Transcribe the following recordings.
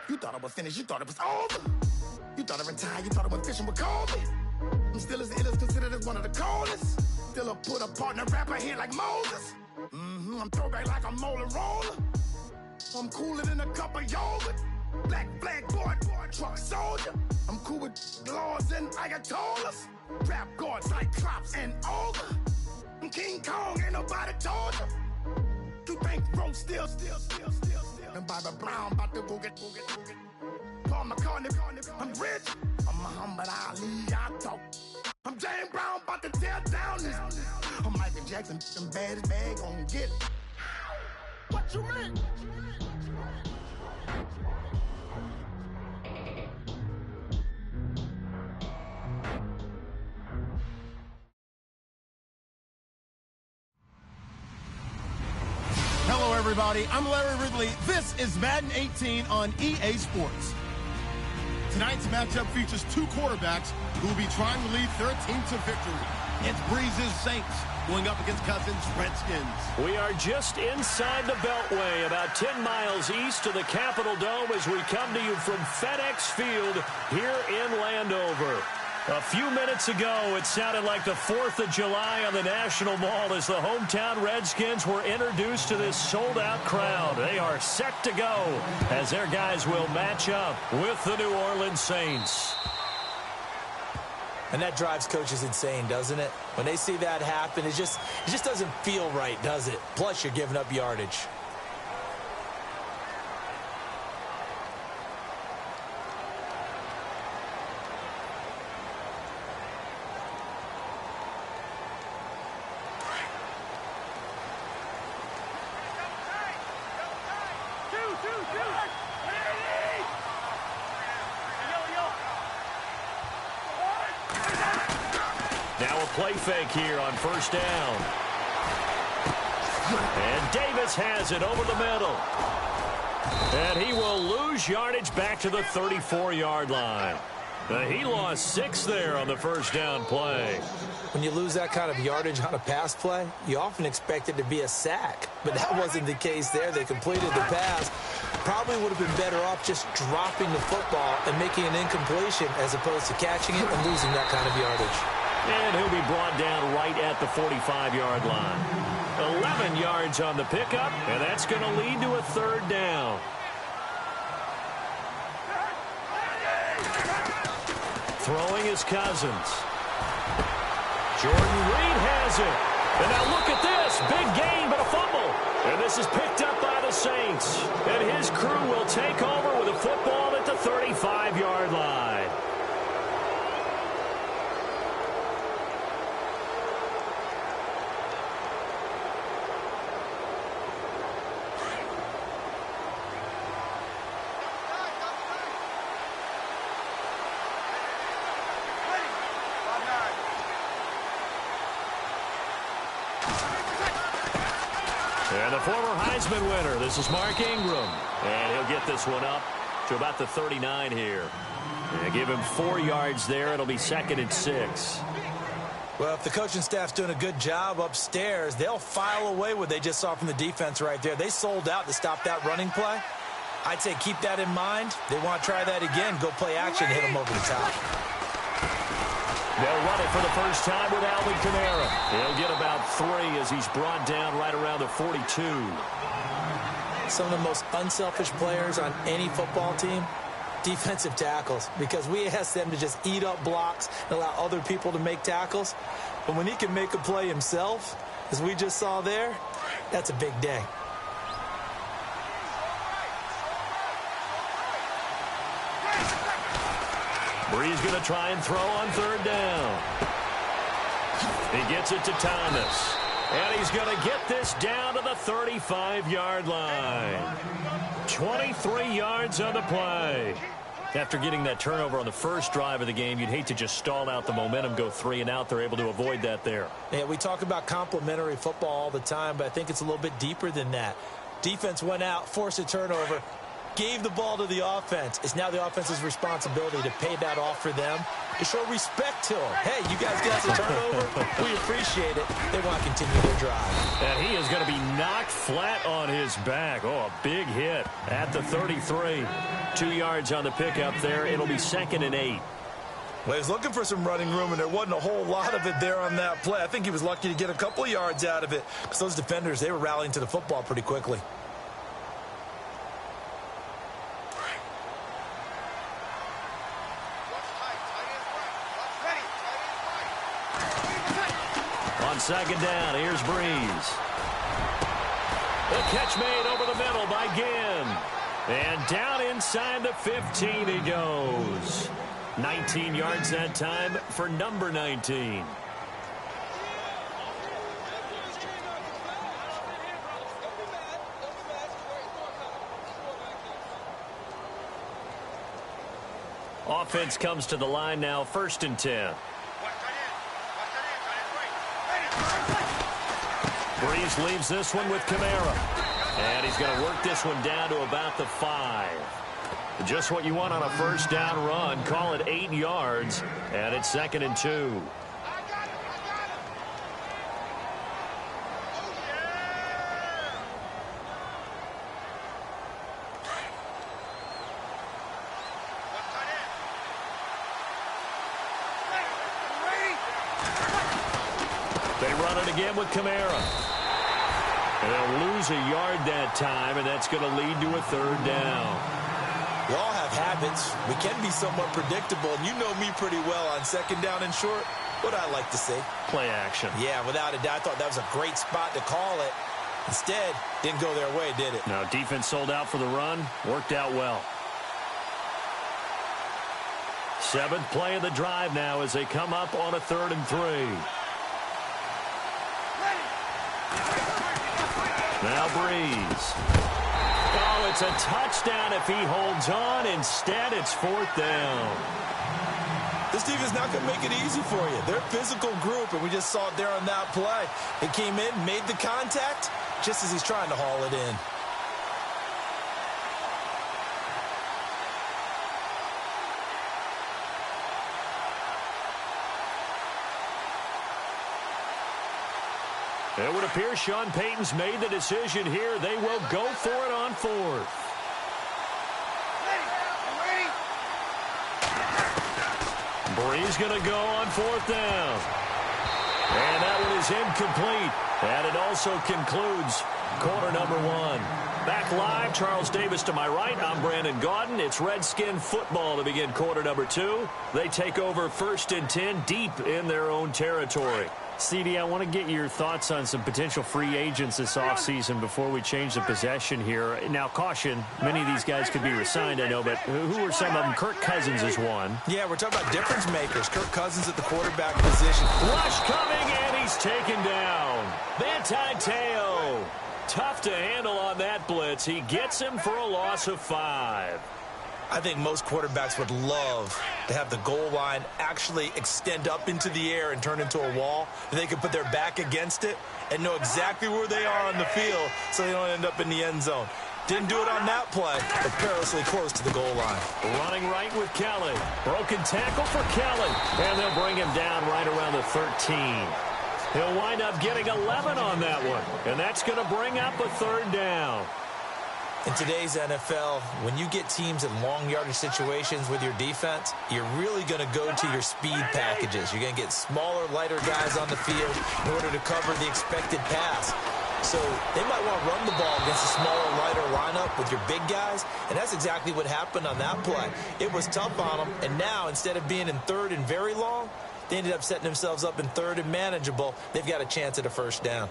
You thought it was finished, you thought it was over. You thought it retired, you thought it went fishing with Kobe. I'm still as ill as considered as one of the coldest. Still a put a partner rapper here like Moses. I'm throwback like a molar roller. I'm cooler than a cup of yogurt. Black flag boy, truck soldier. I'm cool with laws and Ayatollahs. Rap god, Cyclops and Ogre. I'm King Kong, ain't nobody told you. You think Rome still. And Bobby Brown about to go get. Paul McCartney, I'm rich. I'm Muhammad Ali, I talk. I'm James Brown, about to tear down this. I'm Michael Jackson, them baddest bag gon' get it. What you mean? Hello, everybody. I'm Larry Ridley. This is Madden 18 on EA Sports. Tonight's matchup features two quarterbacks who will be trying to lead their team to victory. It's Breeze's Saints going up against Cousins' Redskins. We are just inside the Beltway, about 10 miles east of the Capitol Dome as we come to you from FedEx Field here in Landover. A few minutes ago, it sounded like the 4th of July on the National Mall as the hometown Redskins were introduced to this sold-out crowd. They are set to go as their guys will match up with the New Orleans Saints. And that drives coaches insane, doesn't it? When they see that happen, it just doesn't feel right, does it? Plus, you're giving up yardage. Now a play fake here on first down. And Davis has it over the middle. And he will lose yardage back to the 34-yard line. He lost 6 there on the first down play. When you lose that kind of yardage on a pass play, you often expect it to be a sack. But that wasn't the case there. They completed the pass. Probably would have been better off just dropping the football and making an incompletion as opposed to catching it and losing that kind of yardage. And he'll be brought down right at the 45-yard line. 11 yards on the pickup, and that's going to lead to a third down. Throwing is Cousins. Jordan Reed has it. And now look at this. Big gain, but a fumble. And this is picked up by the Saints. And his crew will take over with a football at the 35-yard line. And the former Heisman winner, this is Mark Ingram. And he'll get this one up to about the 39 here. And give him 4 yards there. It'll be 2nd and 6. Well, if the coaching staff's doing a good job upstairs, they'll file away what they just saw from the defense right there. They sold out to stop that running play. I'd say keep that in mind. They want to try that again. Go play action, hit them over the top. They'll run it for the first time with Alvin Kamara. He'll get about 3 as he's brought down right around the 42. Some of the most unselfish players on any football team, defensive tackles, because we ask them to just eat up blocks and allow other people to make tackles. But when he can make a play himself, as we just saw there, that's a big day. Bree's going to try and throw on third down. He gets it to Thomas. And he's going to get this down to the 35-yard line. 23 yards on the play. After getting that turnover on the first drive of the game, you'd hate to just stall out the momentum, go 3 and out. They're able to avoid that there. Yeah, we talk about complementary football all the time, but I think it's a little bit deeper than that. Defense went out, forced a turnover. gave the ball to the offense. It's now the offense's responsibility to pay that off for them, to show respect to them. Hey, you guys get us a turnover. We appreciate it. They want to continue their drive. And he is going to be knocked flat on his back. Oh, a big hit at the 33. 2 yards on the pickup there. It'll be 2nd and 8. Well, he was looking for some running room, and there wasn't a whole lot of it there on that play. I think he was lucky to get a couple of yards out of it because those defenders, they were rallying to the football pretty quickly. On 2nd down, here's Breeze. The catch made over the middle by Ginn. And down inside the 15 he goes. 19 yards that time for number 19. Offense comes to the line now, 1st and 10. Breeze leaves this one with Kamara. And he's going to work this one down to about the 5. Just what you want on a 1st down run. Call it 8 yards. And it's 2nd and 2. They run it again with Kamara. And they'll lose a yard that time, and that's going to lead to a 3rd down. We all have habits. We can be somewhat predictable, and you know me pretty well on 2nd down and short. What I like to say? Play action. Yeah, without a doubt. I thought that was a great spot to call it. Instead, didn't go their way, did it? No, defense sold out for the run. Worked out well. 7th play of the drive now as they come up on a 3rd and 3. Now Breeze. Oh, it's a touchdown if he holds on. Instead, it's 4th down. This defense is not going to make it easy for you. They're a physical group, and we just saw it there on that play. He came in, made the contact, just as he's trying to haul it in. It would appear Sean Payton's made the decision here. They will go for it on 4th. Breeze going to go on 4th down. And that one is incomplete. And it also concludes quarter number 1. Back live, Charles Davis to my right. I'm Brandon Gaudin. It's Redskin football to begin quarter number 2. They take over 1st and 10 deep in their own territory. CD, I want to get your thoughts on some potential free agents this offseason before we change the possession here. Now, caution, many of these guys could be re-signed, I know, but who are some of them? Kirk Cousins is one. Yeah, we're talking about difference makers. Kirk Cousins at the quarterback position. Rush coming, and he's taken down. Manti Te'o. Tough to handle on that blitz. He gets him for a loss of 5. I think most quarterbacks would love to have the goal line actually extend up into the air and turn into a wall. They could put their back against it and know exactly where they are on the field so they don't end up in the end zone. Didn't do it on that play, but perilously close to the goal line. Running right with Kelly. Broken tackle for Kelly. And they'll bring him down right around the 13. He'll wind up getting 11 on that one. And that's going to bring up a 3rd down. In today's NFL, when you get teams in long yardage situations with your defense, you're really going to go to your speed packages. You're going to get smaller, lighter guys on the field in order to cover the expected pass. So they might want to run the ball against a smaller, lighter lineup with your big guys, and that's exactly what happened on that play. It was tough on them, and now instead of being in 3rd and very long, they ended up setting themselves up in 3rd and manageable. They've got a chance at a 1st down.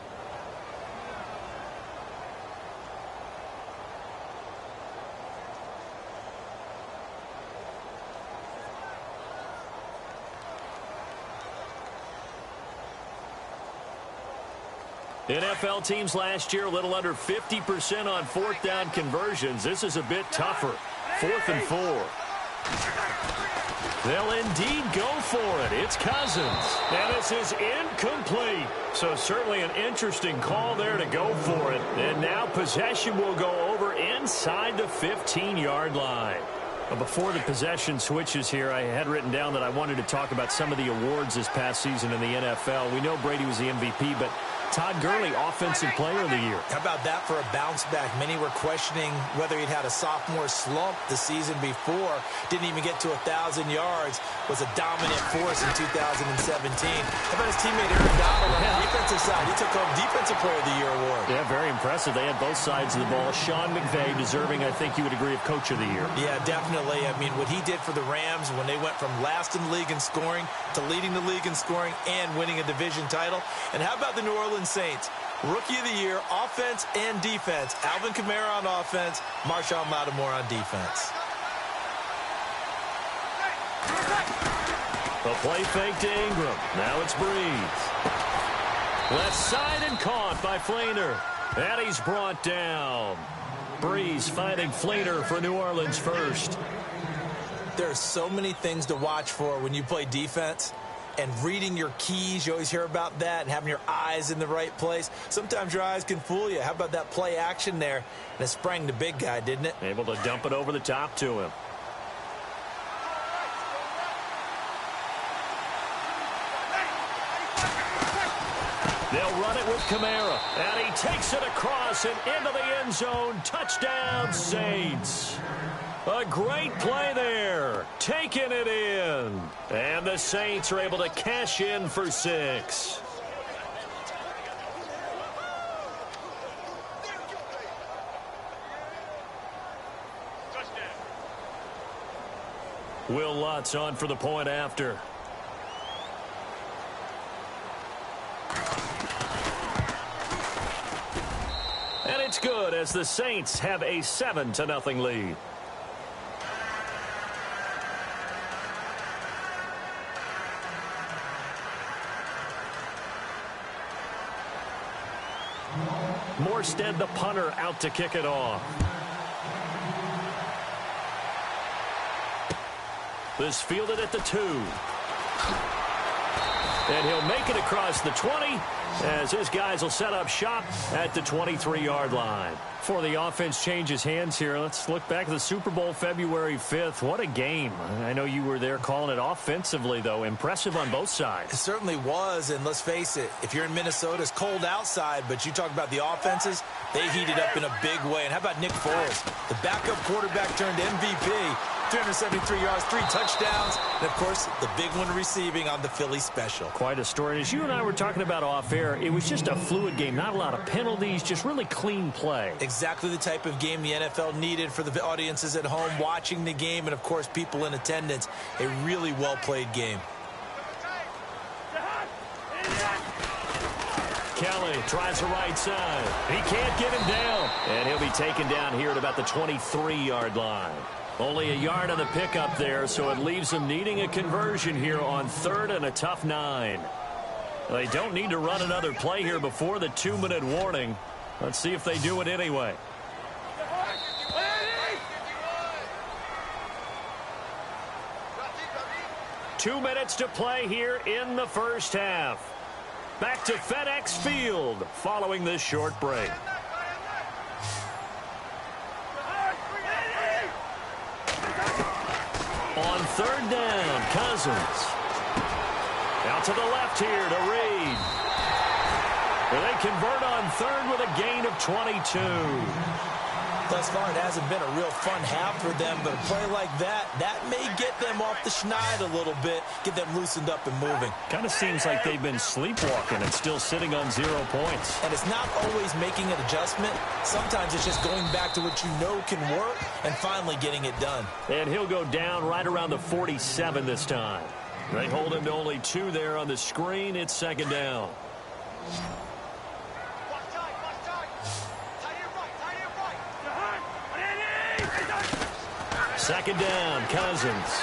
NFL teams last year a little under 50% on 4th down conversions. This is a bit tougher. 4th and 4. They'll indeed go for it. It's Cousins. And this is incomplete. So certainly an interesting call there to go for it. And now possession will go over inside the 15-yard line. But before the possession switches here, I had written down that I wanted to talk about some of the awards this past season in the NFL. We know Brady was the MVP, but Todd Gurley, Offensive Player of the Year. How about that for a bounce back? Many were questioning whether he'd had a sophomore slump the season before. Didn't even get to 1,000 yards. Was a dominant force in 2017. How about his teammate Aaron Donald on the defensive side? He took home Defensive Player of the Year award. Yeah, very impressive. They had both sides of the ball. Sean McVay deserving, I think you would agree, of Coach of the Year. Yeah, definitely. I mean, what he did for the Rams when they went from last in the league in scoring to leading the league in scoring and winning a division title. And how about the New Orleans Saints? Rookie of the Year, offense and defense. Alvin Kamara on offense, Marshawn Lattimore on defense. A play fake to Ingram. Now it's Breeze. Left side and caught by Flainer. And he's brought down. Breeze finding Flainer for New Orleans first. There are so many things to watch for when you play defense. And reading your keys, you always hear about that, and having your eyes in the right place. Sometimes your eyes can fool you. How about that play action there? And it sprang the big guy, didn't it? Able to dump it over the top to him. They'll run it with Kamara. And he takes it across and into the end zone. Touchdown, Saints. A great play there. Taking it in. And the Saints are able to cash in for 6. Will Lutz on for the point after. And it's good as the Saints have a 7-0 lead. Morstead, the punter, out to kick it off. This fielded at the 2. And he'll make it across the 20 as his guys will set up shop at the 23-yard line. Before the offense changes hands here, let's look back at the Super Bowl February 5th. What a game. I know you were there calling it offensively, though. Impressive on both sides. It certainly was, and let's face it, if you're in Minnesota, it's cold outside, but you talk about the offenses, they heated up in a big way. And how about Nick Foles, the backup quarterback turned MVP, 373 yards, 3 touchdowns, and, of course, the big one receiving on the Philly special. Quite a story. As you and I were talking about off air, it was just a fluid game. Not a lot of penalties, just really clean play. Exactly the type of game the NFL needed for the audiences at home watching the game and, of course, people in attendance. A really well-played game. Kelly tries the right side. He can't get him down. And he'll be taken down here at about the 23-yard line. Only a yard on the pickup there, so it leaves them needing a conversion here on 3rd and a tough 9. They don't need to run another play here before the 2-minute warning. Let's see if they do it anyway. Two minutes to play here in the first half. Back to FedEx Field following this short break. On 3rd down, Cousins. Out to the left here to Reed. They convert on 3rd with a gain of 22. Thus far, it hasn't been a real fun half for them, but a play like that may get them off the schneid a little bit, get them loosened up and moving. Kind of seems like they've been sleepwalking and still sitting on 0 points. And it's not always making an adjustment. Sometimes it's just going back to what you know can work and finally getting it done. And he'll go down right around the 47 this time. They hold him to only 2 there on the screen. It's 2nd down. Second down, Cousins.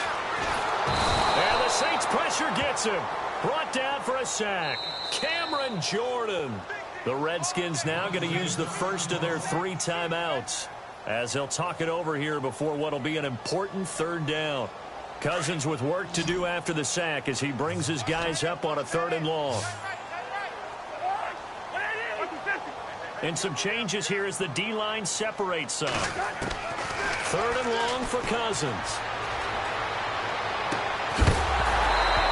And the Saints pressure gets him. Brought down for a sack. Cameron Jordan. The Redskins now going to use the first of their 3 timeouts as they'll talk it over here before what will be an important 3rd down. Cousins with work to do after the sack as he brings his guys up on a 3rd and long. And some changes here as the D-line separates some. 3rd and long for Cousins.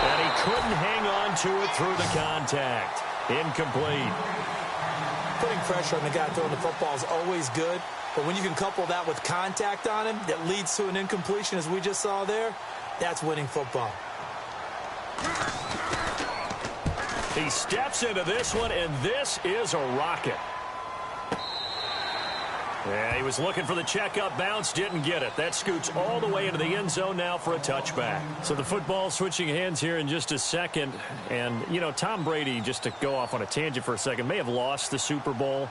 And he couldn't hang on to it through the contact. Incomplete. Putting pressure on the guy throwing the football is always good, but when you can couple that with contact on him that leads to an incompletion, as we just saw there, that's winning football. He steps into this one, and this is a rocket. Yeah, he was looking for the checkup bounce, didn't get it. That scoots all the way into the end zone now for a touchback. So the football switching hands here in just a second. And, you know, Tom Brady, just to go off on a tangent for a second, may have lost the Super Bowl,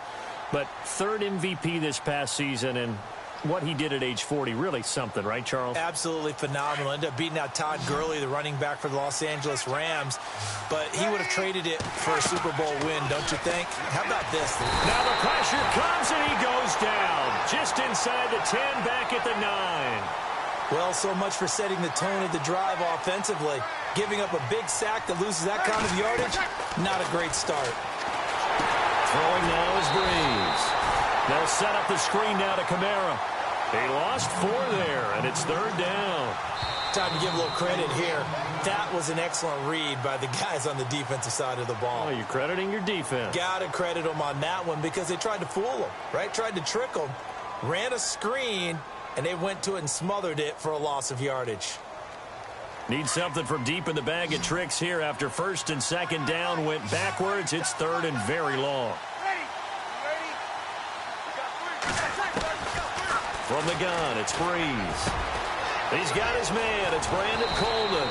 but 3rd MVP this past season, and what he did at age 40, really something, right, Charles? Absolutely phenomenal. Ended up beating out Todd Gurley, the running back for the Los Angeles Rams, but he would have traded it for a Super Bowl win, don't you think? How about this? Now the pressure comes, and he goes down. Just inside the 10, back at the 9. Well, so much for setting the tone of the drive offensively. Giving up a big sack that loses that kind of yardage, not a great start. Throwing now is Breeze. They'll set up the screen now to Kamara. He lost 4 there, and it's 3rd down. Time to give a little credit here. That was an excellent read by the guys on the defensive side of the ball. Oh, you're crediting your defense. Got to credit them on that one because they tried to fool them, right? Tried to trick them, ran a screen, and they went to it and smothered it for a loss of yardage. Need something from deep in the bag of tricks here after 1st and 2nd down went backwards. It's 3rd and very long. From the gun, it's Breeze. He's got his man. It's Brandon Coleman.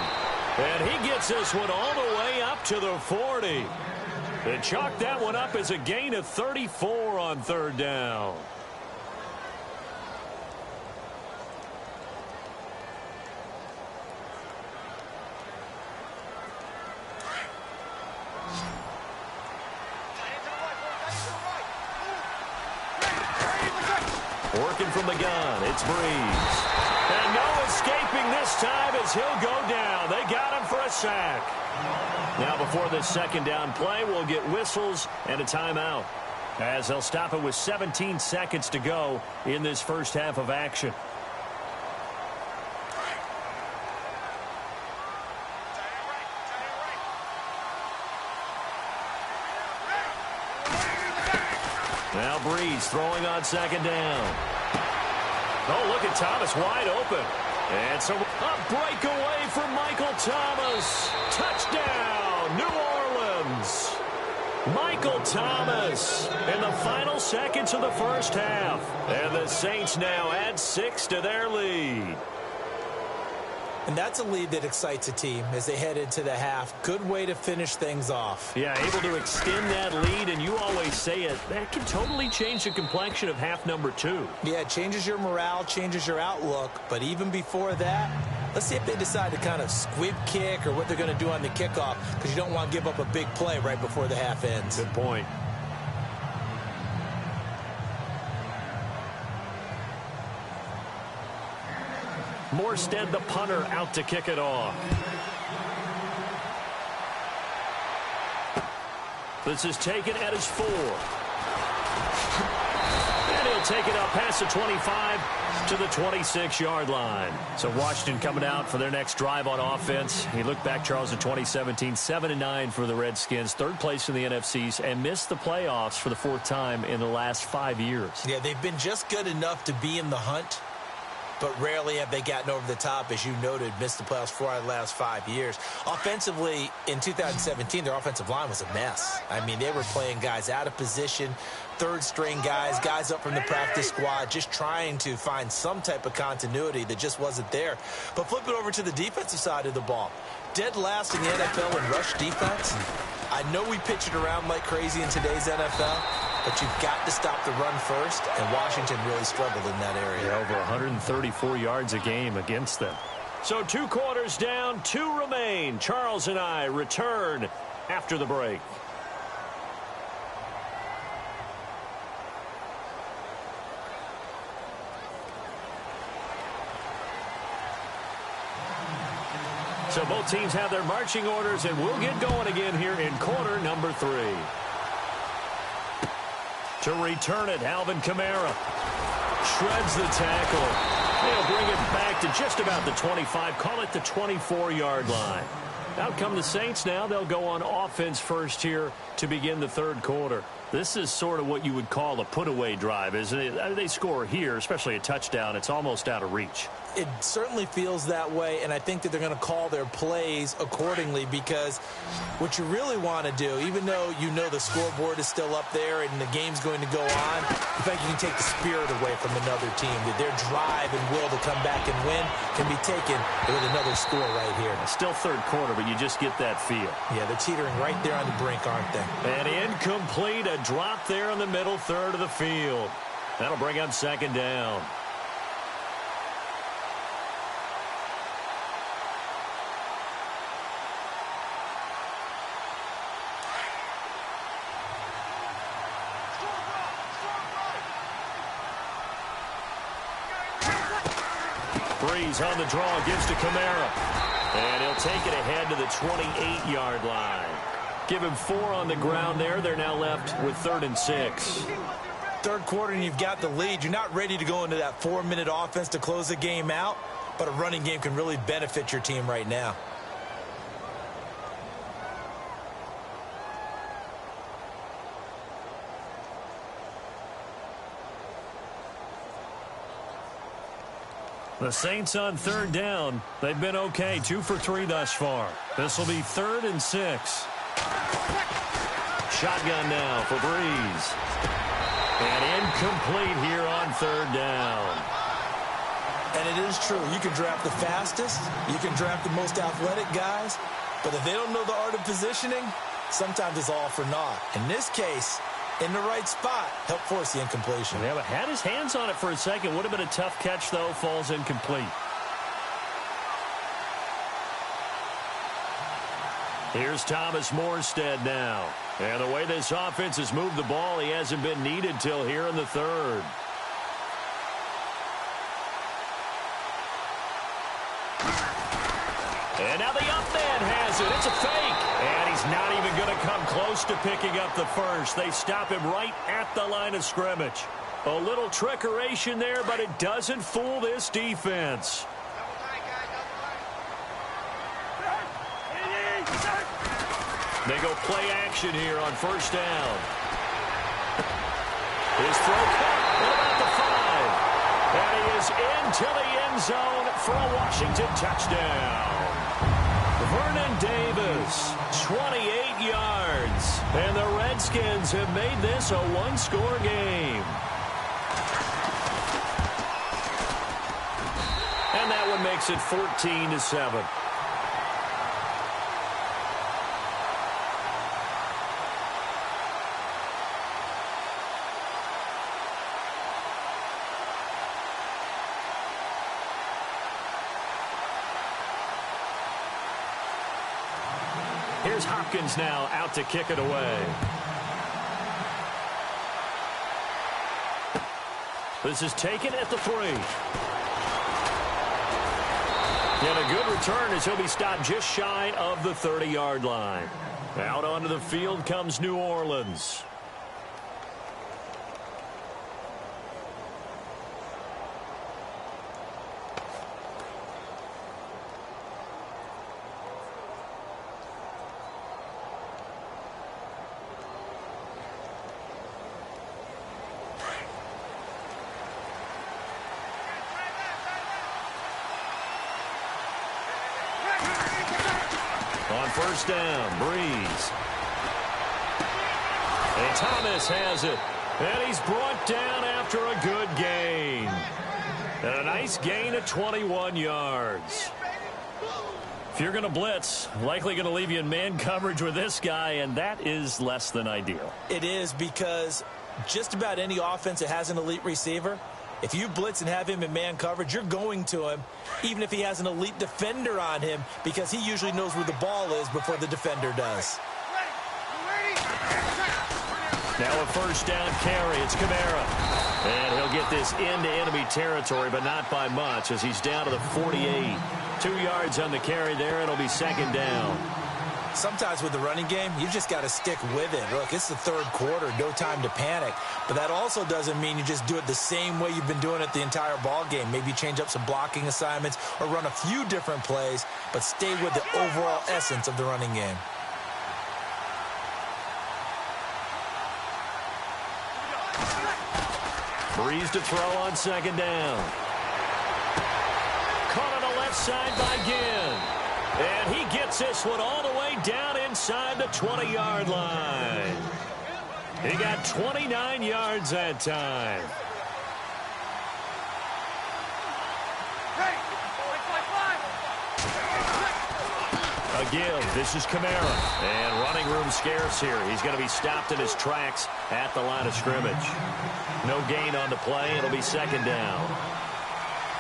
And he gets this one all the way up to the 40. They chalk that one up as a gain of 34 on 3rd down. Working from the gun, it's Breeze. And no escaping this time as he'll go down. They got him for a sack. Now before this 2nd down play, we'll get whistles and a timeout, as they'll stop it with 17 seconds to go in this first half of action. Now Breeze throwing on 2nd down. Oh, look at Thomas wide open. And so a breakaway for Michael Thomas. Touchdown, New Orleans. Michael Thomas in the final seconds of the first half. And the Saints now add 6 to their lead. And that's a lead that excites a team as they head into the half. Good way to finish things off. Yeah, able to extend that lead, and you always say it, that can totally change the complexion of half number 2. Yeah, it changes your morale, changes your outlook. But even before that, let's see if they decide to kind of squib kick or what they're going to do on the kickoff, because you don't want to give up a big play right before the half ends. Good point. Morstead, the punter, out to kick it off. This is taken at his 4. And he'll take it up past the 25 to the 26-yard line. So Washington coming out for their next drive on offense. He looked back, Charles, in 2017, 7-9 for the Redskins, 3rd place in the NFCs, and missed the playoffs for the 4th time in the last 5 years. Yeah, they've been just good enough to be in the hunt, but rarely have they gotten over the top, as you noted, missed the playoffs 4 out of the last 5 years. Offensively, in 2017, their offensive line was a mess. I mean, they were playing guys out of position, 3rd-string guys up from the practice squad, just trying to find some type of continuity that just wasn't there. But flip it over to the defensive side of the ball. Dead last in the NFL in rush defense. I know we pitch it around like crazy in today's NFL, but you've got to stop the run first, and Washington really struggled in that area. Yeah, over 134 yards a game against them. So 2 quarters down, 2 remain. Charles and I return after the break. So both teams have their marching orders, and we'll get going again here in quarter number 3. To return it, Alvin Kamara shreds the tackle. They'll bring it back to just about the 25, call it the 24-yard line. Out come the Saints now. They'll go on offense first here to begin the third quarter. This is sort of what you would call a put-away drive, isn't it? They score here, especially a touchdown. It's almost out of reach. It certainly feels that way, and I think that they're going to call their plays accordingly, because what you really want to do, even though you know the scoreboard is still up there and the game's going to go on, in fact, you can take the spirit away from another team, that their drive and will to come back and win can be taken with another score right here. Still third quarter, but you just get that feel. Yeah, they're teetering right there on the brink, aren't they? And incomplete, a drop there in the middle third of the field. That'll bring up second down. Breeze on the draw, gives to Kamara. And he'll take it ahead to the 28-yard line. Give him 4 on the ground there. They're now left with 3rd and 6. Third quarter and you've got the lead. You're not ready to go into that 4-minute offense to close the game out, but a running game can really benefit your team right now. The Saints on 3rd down. They've been okay, 2 for 3 thus far. This will be 3rd and 6. Shotgun now for Breeze. And incomplete here on 3rd down. And it is true. You can draft the fastest. You can draft the most athletic guys. But if they don't know the art of positioning, sometimes it's all for naught. In this case, in the right spot, help force the incompletion. Yeah, but had his hands on it for a second. Would have been a tough catch, though. Falls incomplete. Here's Thomas Morstead now. And the way this offense has moved the ball, he hasn't been needed till here in the 3rd. And now the up man has it. It's a fake. And he's not even going to come close to picking up the first. They stop him right at the line of scrimmage. A little trickeration there, but it doesn't fool this defense. They go play action here on 1st down. His throw caught at about the 5. And he is into the end zone for a Washington touchdown. Vernon Davis, 28 yards. And the Redskins have made this a one-score game. And that one makes it 14-7. Here's Hopkins now out to kick it away. This is taken at the 3. And a good return as he'll be stopped just shy of the 30-yard line. Out onto the field comes New Orleans. On 1st down, Breeze. And Thomas has it. And he's brought down after a good gain. And a nice gain of 21 yards. If you're going to blitz, likely going to leave you in man coverage with this guy, and that is less than ideal. It is, because just about any offense that has an elite receiver, if you blitz and have him in man coverage, you're going to him, even if he has an elite defender on him, because he usually knows where the ball is before the defender does. Now a 1st down carry. It's Kamara. And he'll get this into enemy territory, but not by much, as he's down to the 48. 2 yards on the carry there. It'll be second down. Sometimes with the running game, you just got to stick with it. Look, it's the third quarter, no time to panic. But that also doesn't mean you just do it the same way you've been doing it the entire ball game. Maybe change up some blocking assignments or run a few different plays, but stay with the overall essence of the running game. Breeze to throw on second down. Caught on the left side by Ginn. And he gets this one all the way down inside the 20-yard line. He got 29 yards that time. A give. This is Kamara. And running room scarce here. He's going to be stopped in his tracks at the line of scrimmage. No gain on the play. It'll be second down.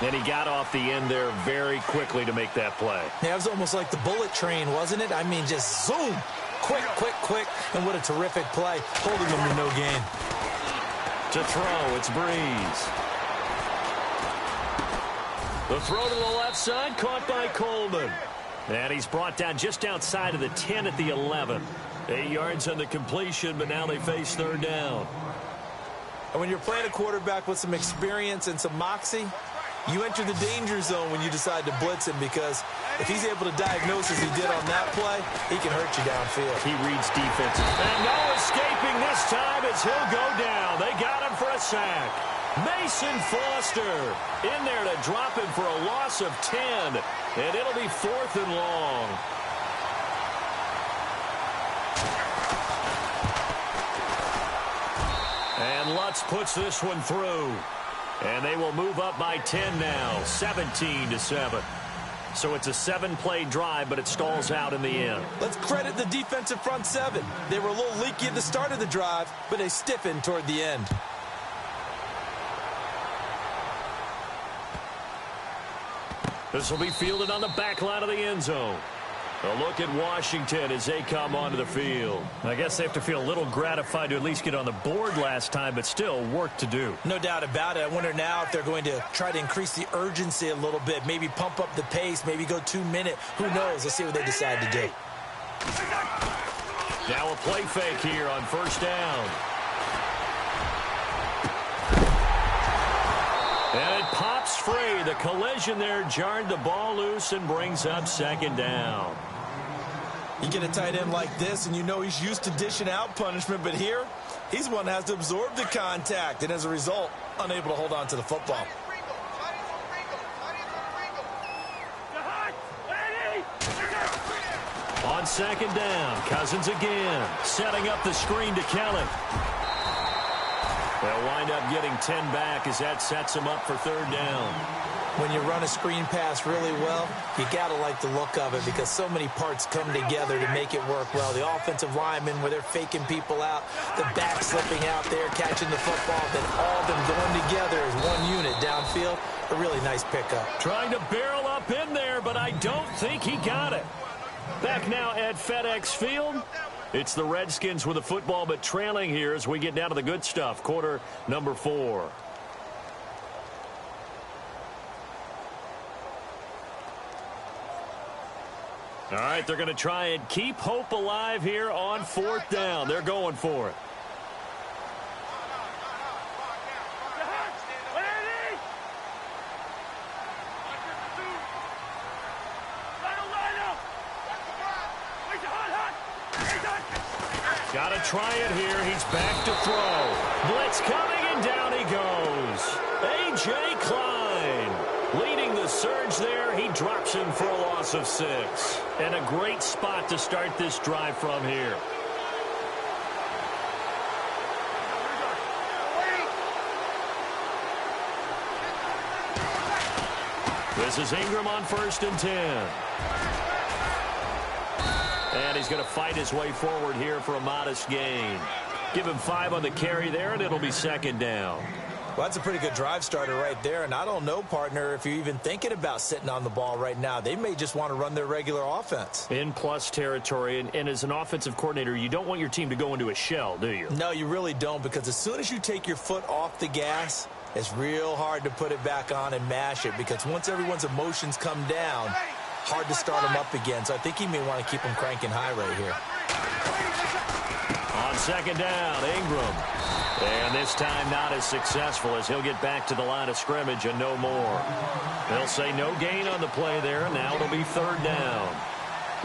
And he got off the end there very quickly to make that play. Yeah, it was almost like the bullet train, wasn't it? I mean, just zoom. Quick, quick, quick. And what a terrific play. Holding him to no gain. To throw, it's Breeze. The throw to the left side, caught by Coleman. And he's brought down just outside of the 10 at the 11. 8 yards on the completion, but now they face third down. And when you're playing a quarterback with some experience and some moxie, you enter the danger zone when you decide to blitz him, because if he's able to diagnose as he did on that play, he can hurt you downfield. He reads defense. And no escaping this time as he'll go down. They got him for a sack. Mason Foster in there to drop him for a loss of 10. And it'll be 4th and long. And Lutz puts this one through. And they will move up by 10 now, 17-7. So it's a 7-play drive, but it stalls out in the end. Let's credit the defensive front seven. They were a little leaky at the start of the drive, but they stiffened toward the end. This will be fielded on the back line of the end zone. A look at Washington as they come onto the field. I guess they have to feel a little gratified to at least get on the board last time, but still work to do. No doubt about it. I wonder now if they're going to try to increase the urgency a little bit, maybe pump up the pace, maybe go 2-minute. Who knows? Let's see what they decide to do. Now a play fake here on first down. And it pops free. The collision there jarred the ball loose and brings up second down. You get a tight end like this, and you know he's used to dishing out punishment, but here, he's one that has to absorb the contact, and as a result, unable to hold on to the football. On second down, Cousins again, setting up the screen to Kelly. They'll wind up getting 10 back as that sets them up for third down. When you run a screen pass really well, you got to like the look of it, because so many parts come together to make it work well. The offensive linemen, where they're faking people out, the back slipping out there, catching the football, then all of them going together as one unit downfield. A really nice pickup. Trying to barrel up in there, but I don't think he got it. Back now at FedEx Field. It's the Redskins with the football, but trailing here as we get down to the good stuff. Quarter number 4. All right, they're going to try and keep hope alive here on fourth down. They're going for it. Got to try it here. He's back to throw. Blitz coming, and down he goes. A.J. Klein leading the surge there. He drops him for a loss of 6. And a great spot to start this drive from here. This is Ingram on 1st and 10. And he's going to fight his way forward here for a modest gain. Give him 5 on the carry there, and it'll be second down. Well, that's a pretty good drive starter right there, and I don't know, partner, if you're even thinking about sitting on the ball right now. They may just want to run their regular offense. In plus territory, and as an offensive coordinator, you don't want your team to go into a shell, do you? No, you really don't, because as soon as you take your foot off the gas, it's real hard to put it back on and mash it, because once everyone's emotions come down, hard to start them up again. So I think he may want to keep them cranking high right here. On second down, Ingram. And this time not as successful as he'll get back to the line of scrimmage and no more. They'll say no gain on the play there. Now it'll be third down.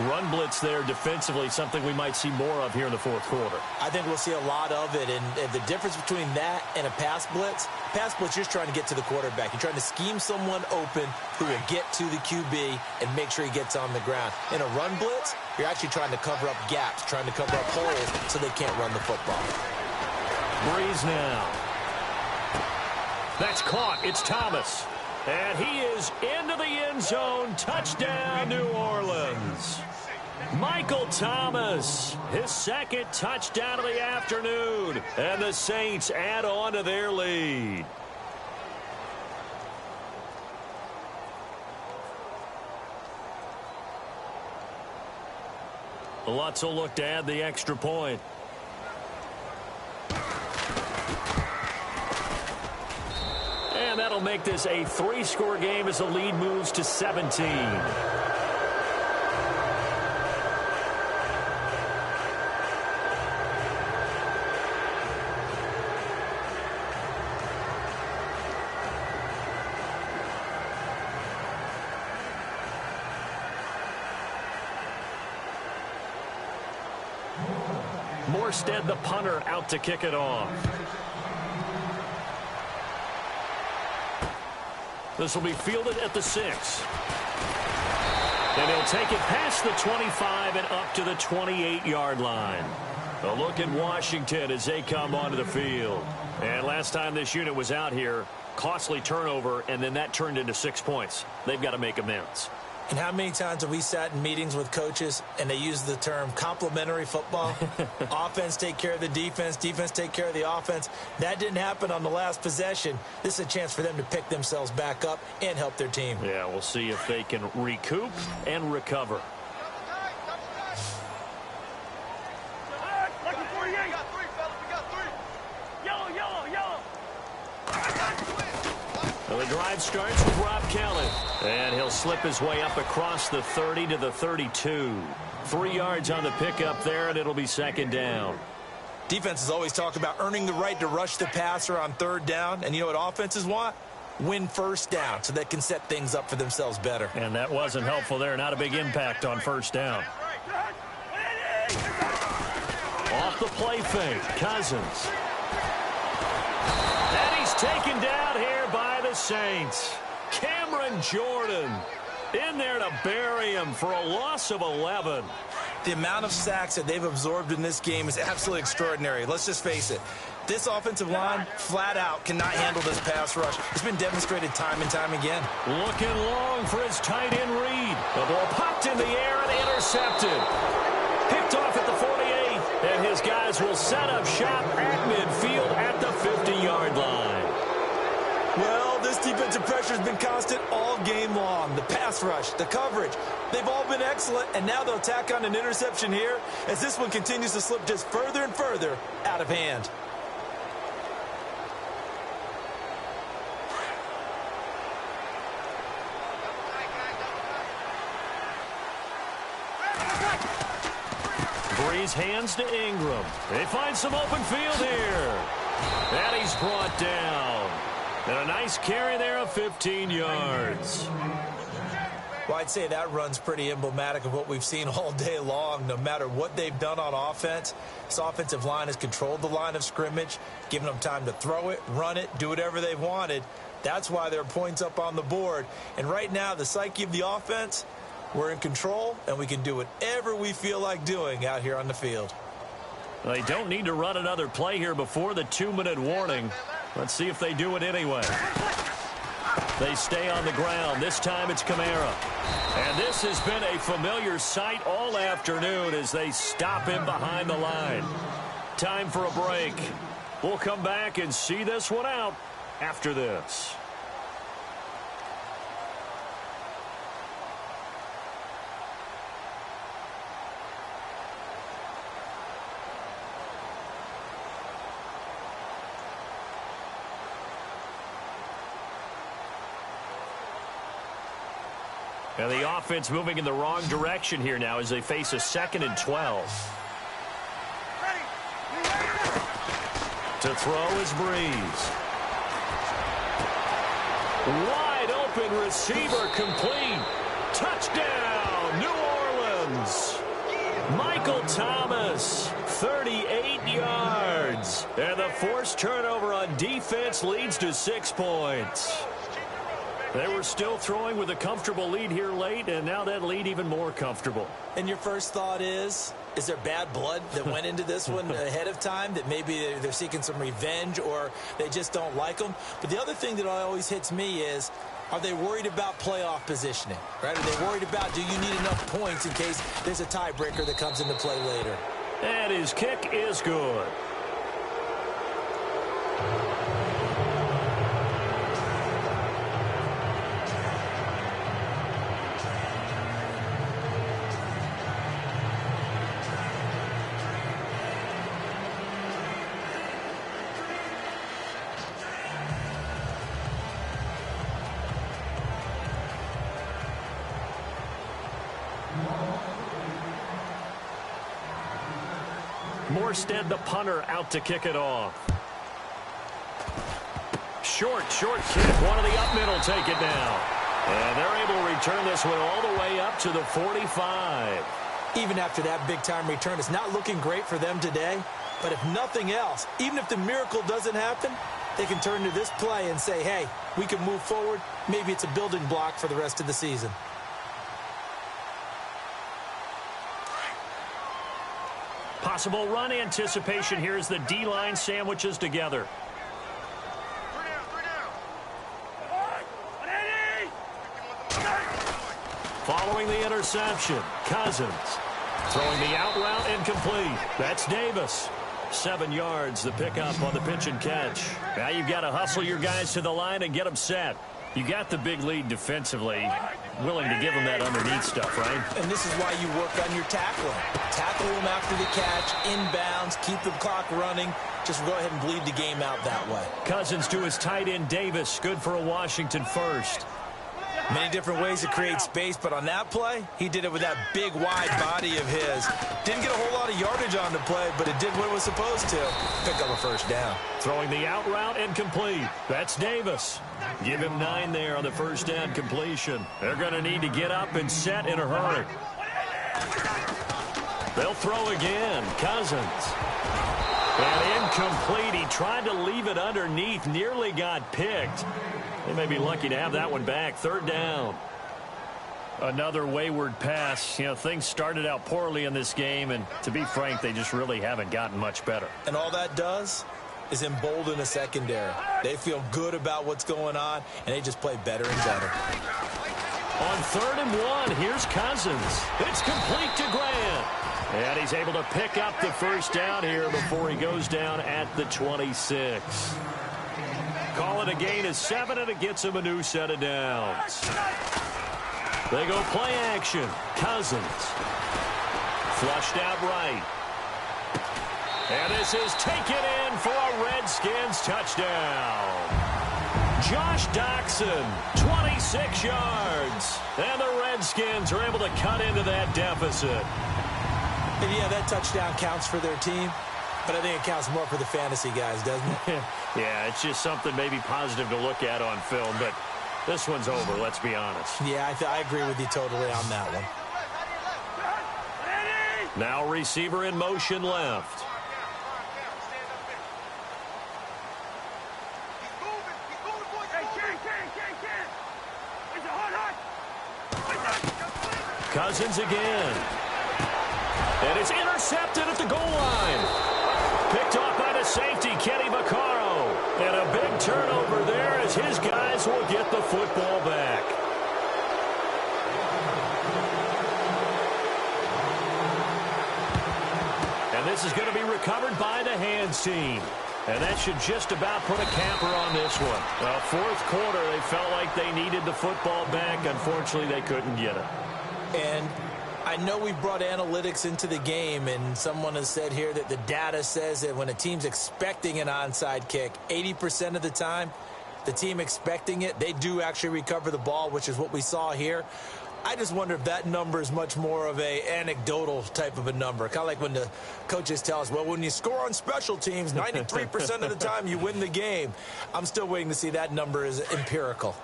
Run blitz there defensively, something we might see more of here in the fourth quarter. I think we'll see a lot of it, and the difference between that and a pass blitz, you're just trying to get to the quarterback. You're trying to scheme someone open who will get to the QB and make sure he gets on the ground. In a run blitz, you're actually trying to cover up gaps, trying to cover up holes so they can't run the football. Breeze now. That's caught. It's Thomas. And he is into the end zone. Touchdown, New Orleans. Michael Thomas, his second touchdown of the afternoon. And the Saints add on to their lead. Lutz will look to add the extra point. And that'll make this a 3-score game as the lead moves to 17. Morstead, the punter, out to kick it off. This will be fielded at the 6. And he'll take it past the 25 and up to the 28-yard line. A look at Washington as they come onto the field. And last time this unit was out here, costly turnover, and then that turned into 6 points. They've got to make amends. And how many times have we sat in meetings with coaches and they use the term complementary football? Offense take care of the defense, defense take care of the offense. That didn't happen on the last possession. This is a chance for them to pick themselves back up and help their team. Yeah, we'll see if they can recoup and recover. Well, the drive starts with Rob Kelly. And he'll slip his way up across the 30 to the 32. 3 yards on the pickup there, and it'll be second down. Defenses always talk about earning the right to rush the passer on third down. And you know what offenses want? Win first down so they can set things up for themselves better. And that wasn't helpful there. Not a big impact on first down. Off the play fake, Cousins. And he's taken down here by the Saints. Cameron Jordan in there to bury him for a loss of 11. The amount of sacks that they've absorbed in this game is absolutely extraordinary. Let's just face it. This offensive line, flat out, cannot handle this pass rush. It's been demonstrated time and time again. Looking long for his tight end Reed. The ball popped in the air and intercepted. Picked off at the 48, and his guys will set up shop at midfield at the 50-yard line. Well, this defensive pressure has been constant all game long. The pass rush, the coverage, they've all been excellent, and now they'll tack on an interception here as this one continues to slip just further and further out of hand. Breeze hands to Ingram. They find some open field here. And he's brought down. And a nice carry there of 15 yards. Well, I'd say that run's pretty emblematic of what we've seen all day long. No matter what they've done on offense, this offensive line has controlled the line of scrimmage, given them time to throw it, run it, do whatever they've wanted. That's why there are points up on the board. And right now, the psyche of the offense, we're in control, and we can do whatever we feel like doing out here on the field. They don't need to run another play here before the 2-minute warning. Let's see if they do it anyway. They stay on the ground. This time it's Kamara. And this has been a familiar sight all afternoon as they stop him behind the line. Time for a break. We'll come back and see this one out after this. And the offense moving in the wrong direction here now as they face a 2nd and 12. To throw is Breeze. Wide open receiver complete. Touchdown, New Orleans. Michael Thomas, 38 yards. And the forced turnover on defense leads to 6 points. They were still throwing with a comfortable lead here late, and now that lead even more comfortable. And your first thought is there bad blood that went into this one ahead of time, that maybe they're seeking some revenge or they just don't like them? But the other thing that always hits me is, are they worried about playoff positioning? Right? Are they worried about, do you need enough points in case there's a tiebreaker that comes into play later? And his kick is good. Morstead, the punter, out to kick it off. Short kick. One of the up middle take it down. And they're able to return this one all the way up to the 45. Even after that big-time return, it's not looking great for them today. But if nothing else, even if the miracle doesn't happen, they can turn to this play and say, hey, we can move forward. Maybe it's a building block for the rest of the season. Possible run anticipation here as the D-line sandwiches together. Following the interception, Cousins throwing the out route incomplete. That's Davis. 7 yards, the pickup on the pitch and catch. Now you've got to hustle your guys to the line and get them set. You got the big lead defensively. Willing to give them that underneath stuff, right? And this is why you work on your tackling. Tackle them after the catch, inbounds, keep the clock running. Just go ahead and bleed the game out that way. Cousins to his tight end, Davis. Good for a Washington first. Many different ways to create space, but on that play, he did it with that big, wide body of his. Didn't get a whole lot of yardage on the play, but it did what it was supposed to. Pick up a first down. Throwing the out route incomplete. That's Davis. Give him 9 there on the first down completion. They're going to need to get up and set in a hurry. They'll throw again. Cousins. And incomplete. He tried to leave it underneath. Nearly got picked. They may be lucky to have that one back. 3rd down. Another wayward pass. You know, things started out poorly in this game, and to be frank, they just really haven't gotten much better. And all that does is embolden a secondary. They feel good about what's going on, and they just play better and better. On 3rd and 1, here's Cousins. It's complete to Grant. And he's able to pick up the first down here before he goes down at the 26. Call it a gain of 7, and it gets him a new set of downs. They go play action. Cousins. Flushed out right. And this is taken in for a Redskins touchdown. Josh Doxson, 26 yards. And the Redskins are able to cut into that deficit. And yeah, that touchdown counts for their team. But I think it counts more for the fantasy guys, doesn't it? Yeah, it's just something maybe positive to look at on film, but this one's over, let's be honest. Yeah, I agree with you totally on that one. Now receiver in motion left. Cousins again. And it's intercepted at the goal line. Picked off by the safety, Kenny Vaccaro. And a big turnover there as his guys will get the football back. And this is going to be recovered by the hands team. And that should just about put a capper on this one. Well, fourth quarter, they felt like they needed the football back. Unfortunately, they couldn't get it. And I know we brought analytics into the game, and someone has said here that the data says that when a team's expecting an onside kick, 80% of the time, the team expecting it, they do actually recover the ball, which is what we saw here. I just wonder if that number is much more of a anecdotal type of a number. Kind of like when the coaches tell us, well, when you score on special teams, 93% of the time you win the game. I'm still waiting to see that number is empirical.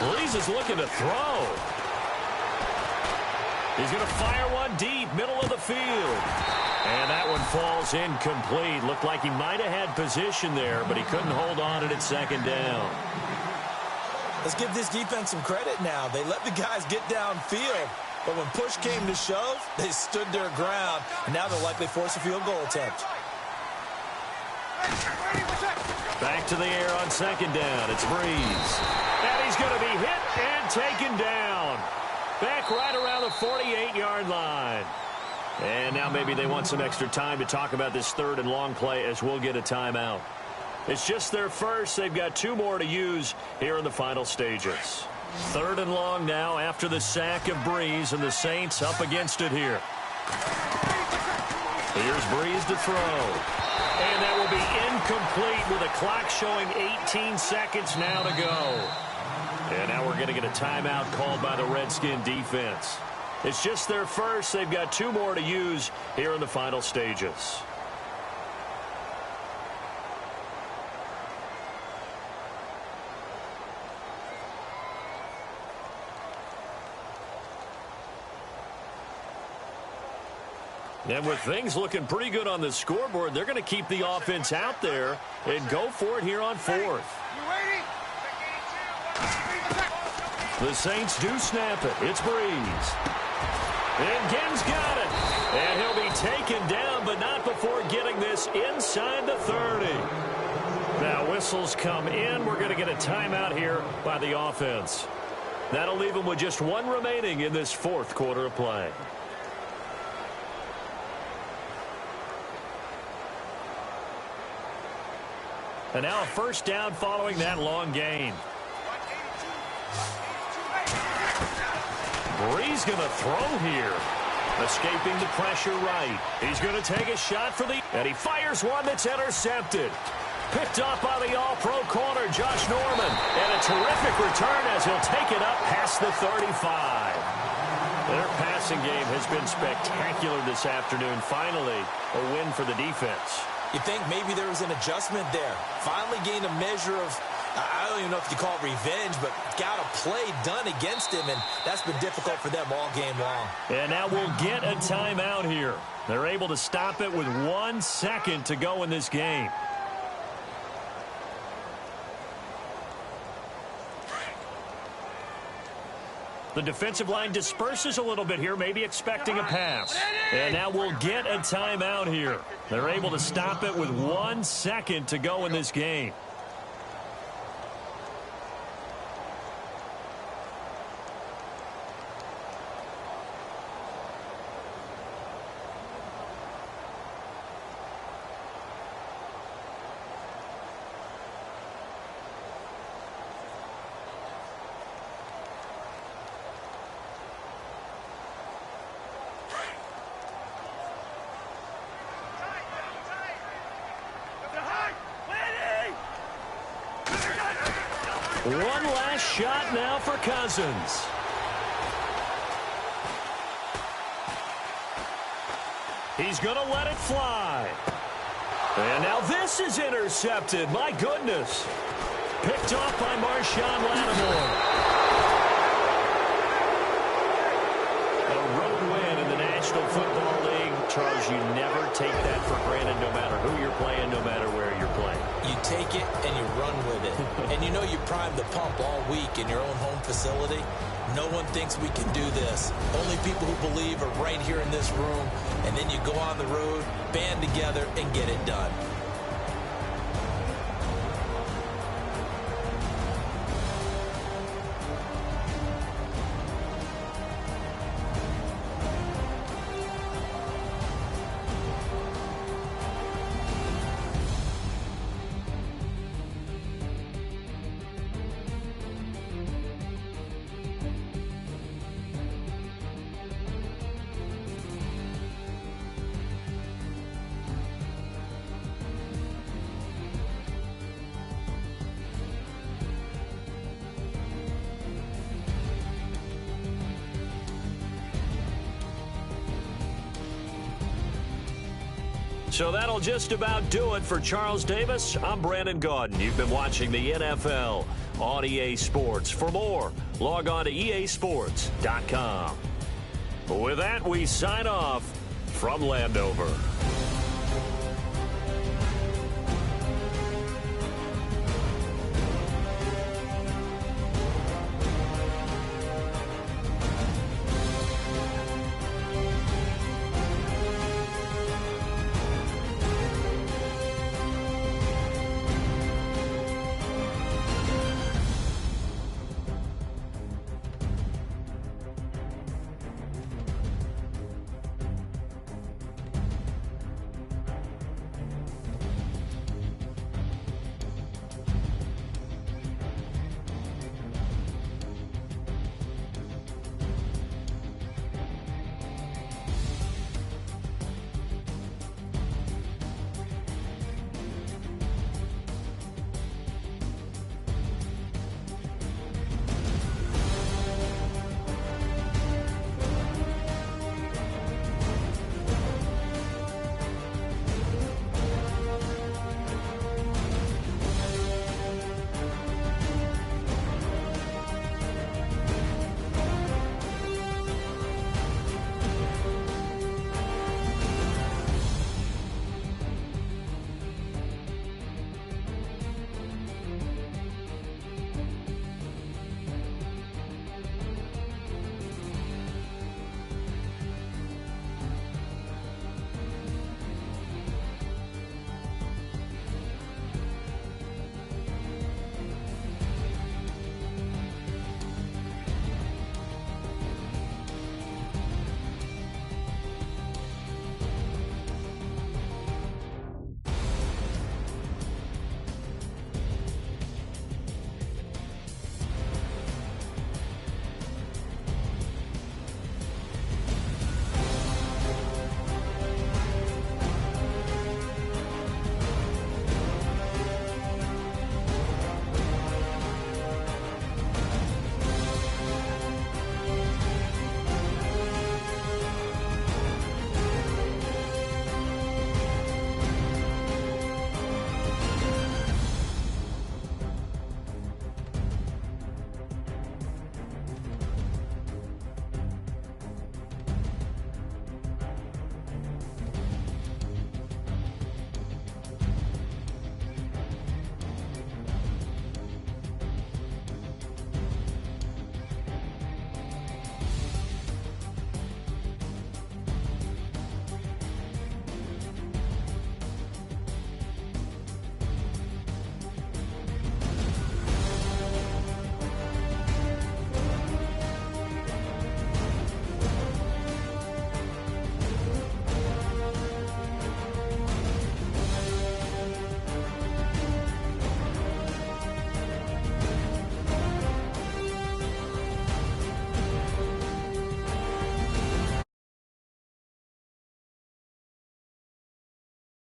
Breeze is looking to throw. He's going to fire one deep, middle of the field. And that one falls incomplete. Looked like he might have had position there, but he couldn't hold on to it at second down. Let's give this defense some credit now. They let the guys get downfield, but when push came to shove, they stood their ground, and now they'll likely force a field goal attempt. Back to the air on second down. It's Breeze. And he's going to be hit and taken down. Back right around the 48-yard line. And now maybe they want some extra time to talk about this third and long play as we'll get a timeout. It's just their first. They've got 2 more to use here in the final stages. Third and long now after the sack of Breeze, and the Saints up against it here. Here's Breeze to throw. And that will be incomplete with a clock showing 18 seconds now to go. And now we're going to get a timeout called by the Redskin defense. It's just their first. They've got 2 more to use here in the final stages. And with things looking pretty good on the scoreboard, they're going to keep the offense out there and go for it here on fourth. The Saints do snap it. It's Breeze. And Gibbs got it. And he'll be taken down, but not before getting this inside the 30. Now whistles come in. We're going to get a timeout here by the offense. That'll leave them with just 1 remaining in this fourth quarter of play. And now a first down following that long gain. Breeze going to throw here. Escaping the pressure right. He's going to take a shot for the... And he fires one that's intercepted. Picked off by the all-pro corner, Josh Norman. And a terrific return as he'll take it up past the 35. Their passing game has been spectacular this afternoon. Finally, a win for the defense. You think maybe there was an adjustment there. Finally gained a measure of, I don't even know if you call it revenge, but got a play done against him, and that's been difficult for them all game long. And now we'll get a timeout here. They're able to stop it with 1 second to go in this game. The defensive line disperses a little bit here, maybe expecting a pass. And now we'll get a timeout here. They're able to stop it with 1 second to go in this game. One last shot now for Cousins. He's going to let it fly. And now this is intercepted. My goodness. Picked off by Marshawn Lattimore. A road win in the National Football League. Charles, you never take that for granted no matter who you're playing, no matter where you're playing. You take it and you run with it. And you know you primed the pump all week in your own home facility. No one thinks we can do this. Only people who believe are right here in this room. And then you go on the road, band together, and get it done. So that'll just about do it for Charles Davis. I'm Brandon Gaudin. You've been watching the NFL on EA Sports. For more, log on to easports.com. With that, we sign off from Landover.